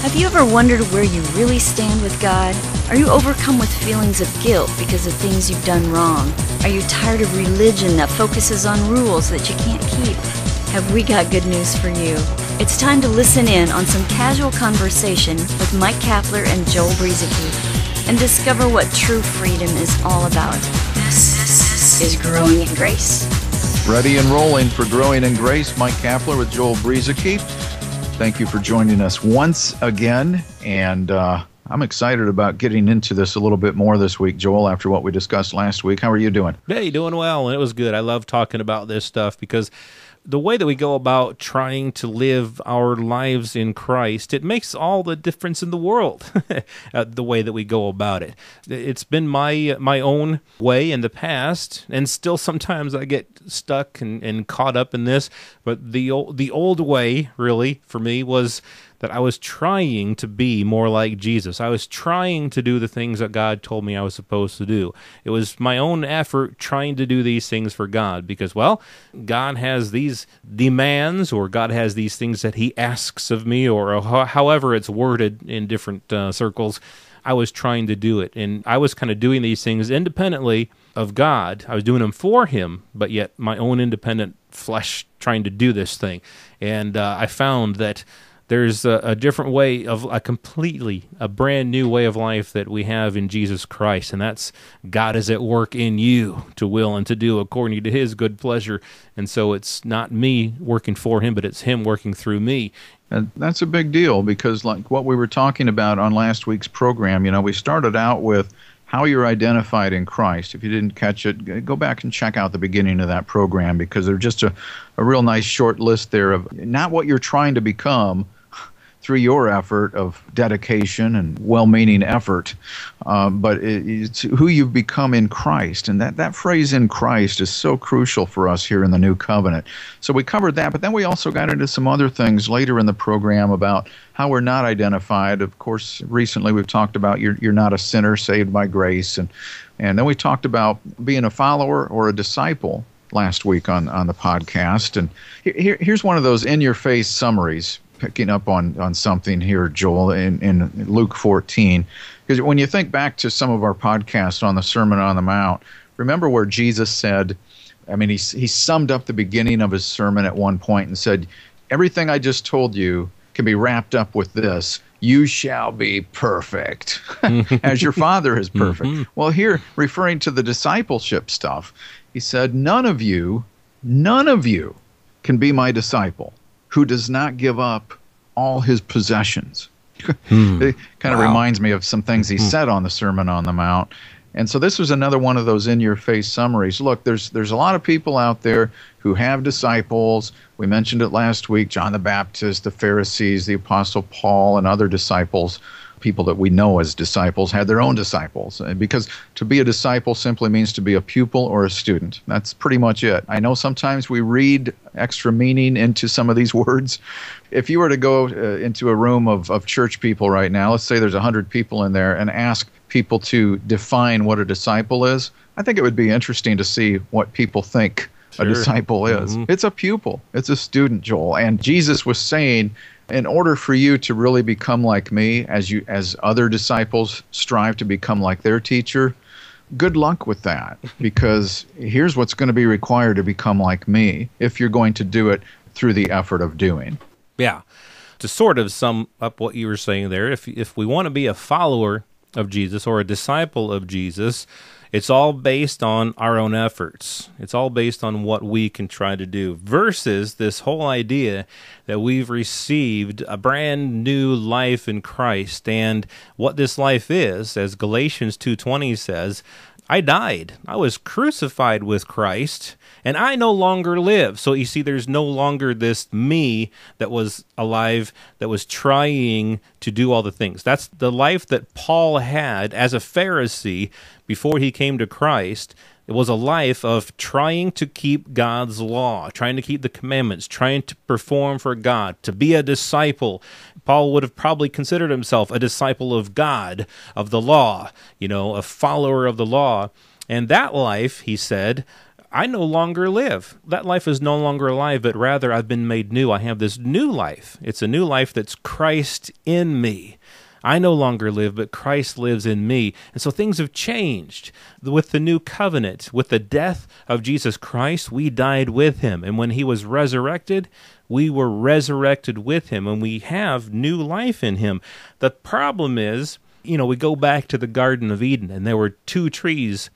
Have you ever wondered where you really stand with God? Are you overcome with feelings of guilt because of things you've done wrong? Are you tired of religion that focuses on rules that you can't keep? Have we got good news for you? It's time to listen in on some casual conversation with Mike Kapler and Joel Brueseke and discover what true freedom is all about. This is Growing in Grace. Ready and rolling for Growing in Grace. Mike Kapler with Joel Brueseke. Thank you for joining us once again, and I'm excited about getting into this a little bit more this week, Joel, after what we discussed last week. How are you doing? Hey, doing well, and it was good. I love talking about this stuff because the way that we go about trying to live our lives in Christ, it makes all the difference in the world, the way that we go about it. It's been my own way in the past, and still sometimes I get stuck and caught up in this, but the old way, really, for me, was that I was trying to be more like Jesus. I was trying to do the things that God told me I was supposed to do. It was my own effort trying to do these things for God because, well, God has these demands or God has these things that He asks of me or however it's worded in different circles. I was trying to do it, and I was kind of doing these things independently of God. I was doing them for Him, but yet my own independent flesh trying to do this thing. And I found that there's a different way of a brand new way of life that we have in Jesus Christ, and that's God is at work in you to will and to do according to His good pleasure. And so it's not me working for Him, but it's Him working through me. And that's a big deal because like what we were talking about on last week's program, we started out with how you're identified in Christ. If you didn't catch it, go back and check out the beginning of that program because there's just a real nice short list there of not what you're trying to become through your effort of dedication and well-meaning effort, but it's who you've become in Christ. And that phrase in Christ is so crucial for us here in the New Covenant. So we covered that, but then we also got into some other things later in the program about how we're not identified. Of course, recently we've talked about you're not a sinner saved by grace. And then we talked about being a follower or a disciple last week on the podcast. And here's one of those in-your-face summaries, picking up on something here, Joel, in Luke 14. Because when you think back to some of our podcasts on the Sermon on the Mount, remember where Jesus said, he summed up the beginning of His sermon at one point and said, everything I just told you can be wrapped up with this. You shall be perfect, as your Father is perfect. Mm-hmm. Well, here, referring to the discipleship stuff, He said, none of you can be my disciple who does not give up all his possessions. It kind of reminds me of some things He said on the Sermon on the Mount. And so this was another one of those in-your-face summaries. Look, there's a lot of people out there who have disciples. We mentioned it last week, John the Baptist, the Pharisees, the Apostle Paul, and other disciples. People that we know as disciples had their own disciples, because to be a disciple simply means to be a pupil or a student. That's pretty much it. I know sometimes we read extra meaning into some of these words. If you were to go into a room of church people right now, let's say there's 100 people in there, and ask people to define what a disciple is, I think it would be interesting to see what people think a disciple is. Mm-hmm. It's a pupil. It's a student, Joel. And Jesus was saying, in order for you to really become like me, as other disciples strive to become like their teacher, good luck with that, because here's what's going to be required to become like me if you're going to do it through the effort of doing. Yeah. To sort of sum up what you were saying there, if we want to be a follower of Jesus or a disciple of Jesus, it's all based on our own efforts. It's all based on what we can try to do versus this whole idea that we've received a brand new life in Christ. And what this life is, as Galatians 2:20 says, I died. I was crucified with Christ, and I no longer live. So you see, there's no longer this me that was alive, that was trying to do all the things. That's the life that Paul had as a Pharisee before he came to Christ. It was a life of trying to keep God's law, trying to keep the commandments, trying to perform for God, to be a disciple. Paul would have probably considered himself a disciple of God, of the law, a follower of the law. And that life, he said, I no longer live. That life is no longer alive, but rather I've been made new. I have this new life. It's a new life that's Christ in me. I no longer live, but Christ lives in me. And so things have changed. With the new covenant, with the death of Jesus Christ, we died with him. And when he was resurrected, we were resurrected with him, and we have new life in him. The problem is, we go back to the Garden of Eden, and there were two trees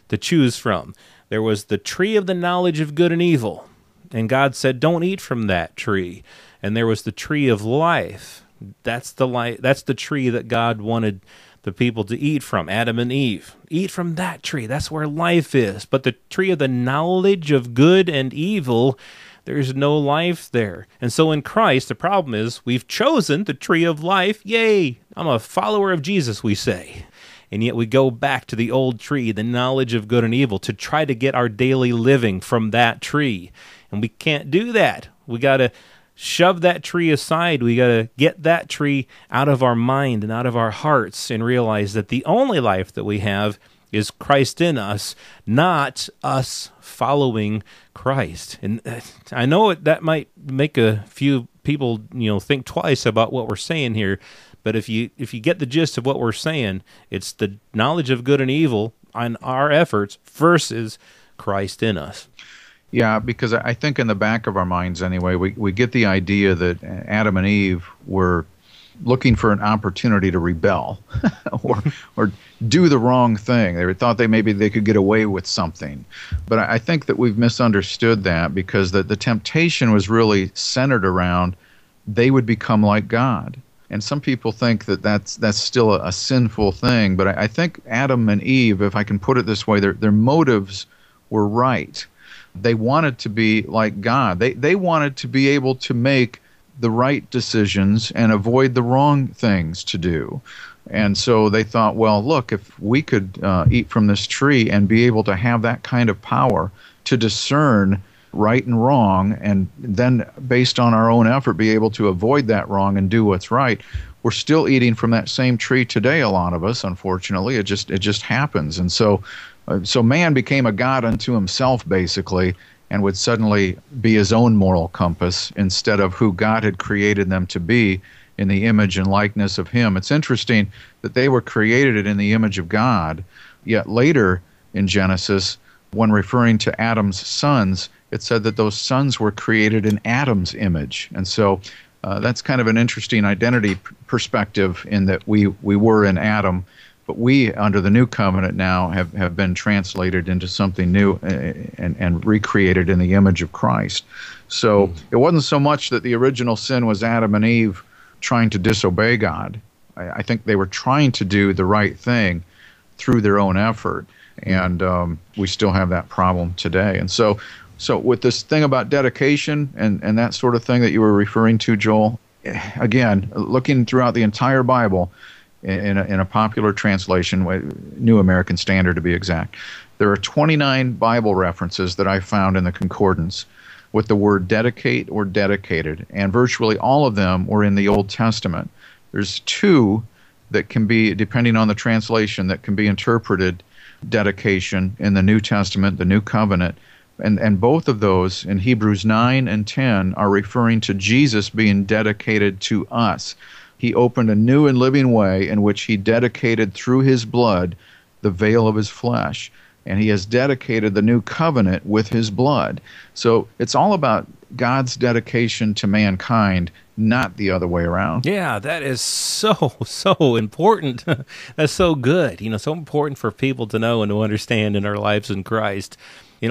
to choose from. There was the tree of the knowledge of good and evil, and God said, don't eat from that tree. And there was the tree of life. That's the tree that God wanted the people to eat from, Adam and Eve. Eat from that tree. That's where life is. But the tree of the knowledge of good and evil, there's no life there. And so in Christ, the problem is we've chosen the tree of life. Yay! I'm a follower of Jesus, we say. And yet we go back to the old tree, the knowledge of good and evil, to try to get our daily living from that tree. And we can't do that. We got to shove that tree aside. We got to get that tree out of our mind and out of our hearts and realize that the only life that we have is Christ in us, not us following Christ. And I know that might make a few people, think twice about what we're saying here, but if you get the gist of what we're saying, it's the knowledge of good and evil on our efforts versus Christ in us. Yeah, because I think in the back of our minds anyway, we get the idea that Adam and Eve were looking for an opportunity to rebel or do the wrong thing. They thought maybe they could get away with something. But I think that we've misunderstood that, because the temptation was really centered around they would become like God. And some people think that that's still a sinful thing. But I think Adam and Eve, if I can put it this way, their motives were right. They wanted to be like God. They wanted to be able to make the right decisions and avoid the wrong things to do. And so they thought, well, look, if we could eat from this tree and be able to have that kind of power to discern right and wrong, and then based on our own effort be able to avoid that wrong and do what's right. We're still eating from that same tree today, a lot of us, unfortunately. It just happens. And so man became a god unto himself, basically, and would suddenly be his own moral compass instead of who God had created them to be in the image and likeness of him. It's interesting that they were created in the image of God, yet later in Genesis, when referring to Adam's sons, it said that those sons were created in Adam's image. And so that's kind of an interesting identity perspective, in that we were in Adam, but we, under the new covenant now, have been translated into something new and recreated in the image of Christ. So it wasn't so much that the original sin was Adam and Eve trying to disobey God. I think they were trying to do the right thing through their own effort, and we still have that problem today. And so with this thing about dedication and that sort of thing that you were referring to, Joel, again, looking throughout the entire Bible, in a popular translation, New American Standard to be exact, there are 29 Bible references that I found in the concordance with the word dedicate or dedicated, and virtually all of them were in the Old Testament. There's 2 that can be, depending on the translation, that can be interpreted dedication in the New Testament, the New Covenant, and both of those in Hebrews 9 and 10 are referring to Jesus being dedicated to us. He opened a new and living way in which he dedicated through his blood the veil of his flesh. And he has dedicated the new covenant with his blood. So it's all about God's dedication to mankind, not the other way around. Yeah, that is so important. That's so good. So important for people to know and to understand in our lives in Christ.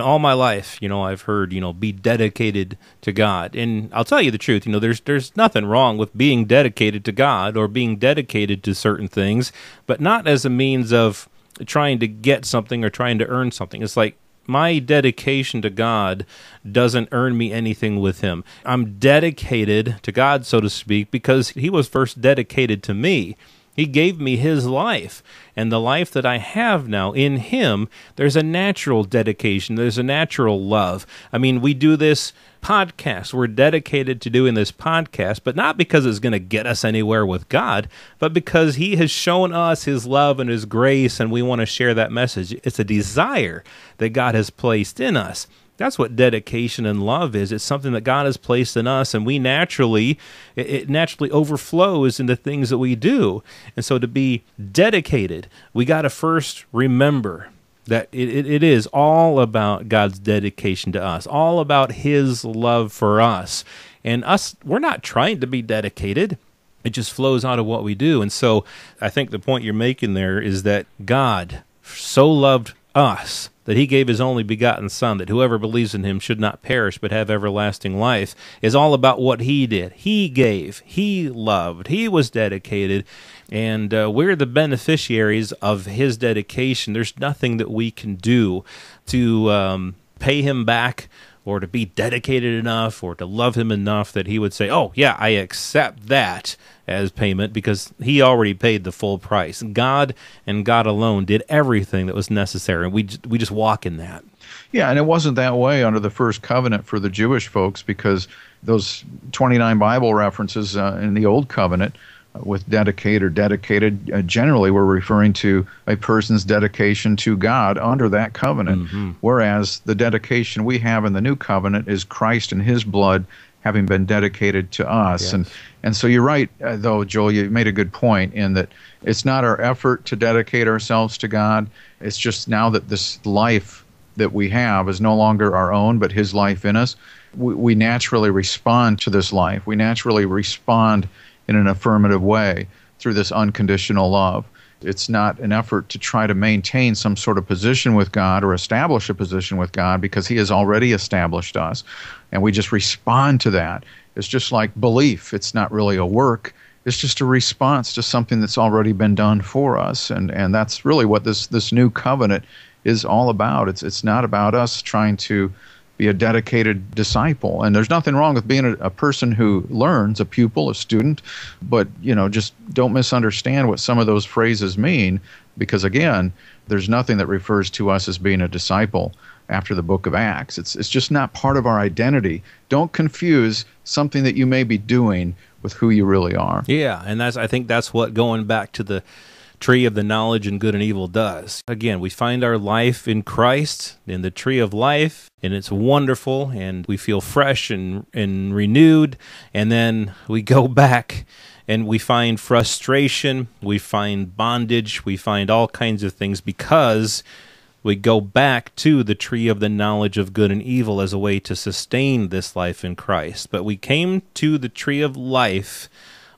All my life, I've heard, be dedicated to God. And I'll tell you the truth, there's nothing wrong with being dedicated to God or being dedicated to certain things, but not as a means of trying to get something or trying to earn something. It's like my dedication to God doesn't earn me anything with him. I'm dedicated to God, so to speak, because he was first dedicated to me. He gave me his life, and the life that I have now in him, there's a natural dedication, there's a natural love. I mean, we do this podcast. We're dedicated to doing this podcast, but not because it's going to get us anywhere with God, but because he has shown us his love and his grace, and we want to share that message. It's a desire that God has placed in us. That's what dedication and love is. It's something that God has placed in us, and it naturally overflows into things that we do. And so to be dedicated, we got to first remember that it is all about God's dedication to us, all about his love for us. And us, we're not trying to be dedicated. It just flows out of what we do. And so I think the point you're making there is that God so loved us that he gave his only begotten Son, that whoever believes in him should not perish but have everlasting life, is all about what he did. He gave, he loved, he was dedicated, and we're the beneficiaries of his dedication. There's nothing that we can do to pay him back, or to be dedicated enough, or to love him enough that he would say, oh, yeah, I accept that as payment, because he already paid the full price. God and God alone did everything that was necessary, and we just walk in that. Yeah, and it wasn't that way under the first covenant for the Jewish folks, because those 29 Bible references in the Old Covenant with dedicated, generally we're referring to a person's dedication to God under that covenant, whereas the dedication we have in the New Covenant is Christ and his blood having been dedicated to us. Yes. And so you're right, though, Joel, you made a good point in that it's not our effort to dedicate ourselves to God. It's just now that this life that we have is no longer our own, but his life in us. We naturally respond to this life. We naturally respond in an affirmative way through this unconditional love. It's not an effort to try to maintain some sort of position with God or establish a position with God, because he has already established us, and we just respond to that. It's just like belief. It's not really a work. It's just a response to something that's already been done for us, and that's really what this new covenant is all about. It's not about us trying to be a dedicated disciple. And there's nothing wrong with being a person who learns, a pupil, a student, but just don't misunderstand what some of those phrases mean, because again, there's nothing that refers to us as being a disciple after the book of Acts. It's just not part of our identity. Don't confuse something that you may be doing with who you really are. Yeah, and I think that's what going back to the tree of the knowledge and good and evil does. Again, we find our life in Christ, in the tree of life, and it's wonderful, and we feel fresh and renewed, and then we go back and we find frustration, we find bondage, we find all kinds of things, because we go back to the tree of the knowledge of good and evil as a way to sustain this life in Christ. But we came to the tree of life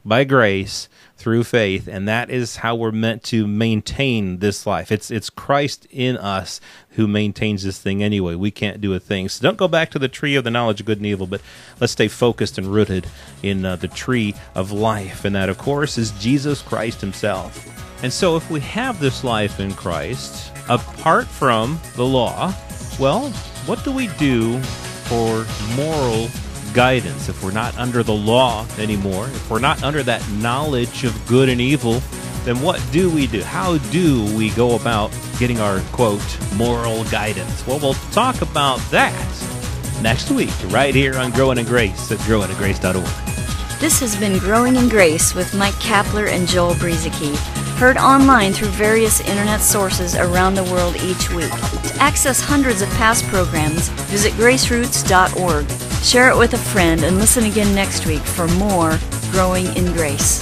by grace through faith, and that is how we're meant to maintain this life. It's Christ in us who maintains this thing anyway. We can't do a thing. So don't go back to the tree of the knowledge of good and evil, but let's stay focused and rooted in the tree of life, and that, of course, is Jesus Christ himself. And so if we have this life in Christ, apart from the law, well, what do we do for moral guidance? If we're not under the law anymore, if we're not under that knowledge of good and evil, then what do we do? How do we go about getting our, quote, moral guidance? Well, we'll talk about that next week, right here on Growing in Grace at growingingrace.org. This has been Growing in Grace with Mike Kapler and Joel Brueseke, heard online through various internet sources around the world each week. To access hundreds of past programs, visit graceroots.org. Share it with a friend and listen again next week for more Growing in Grace.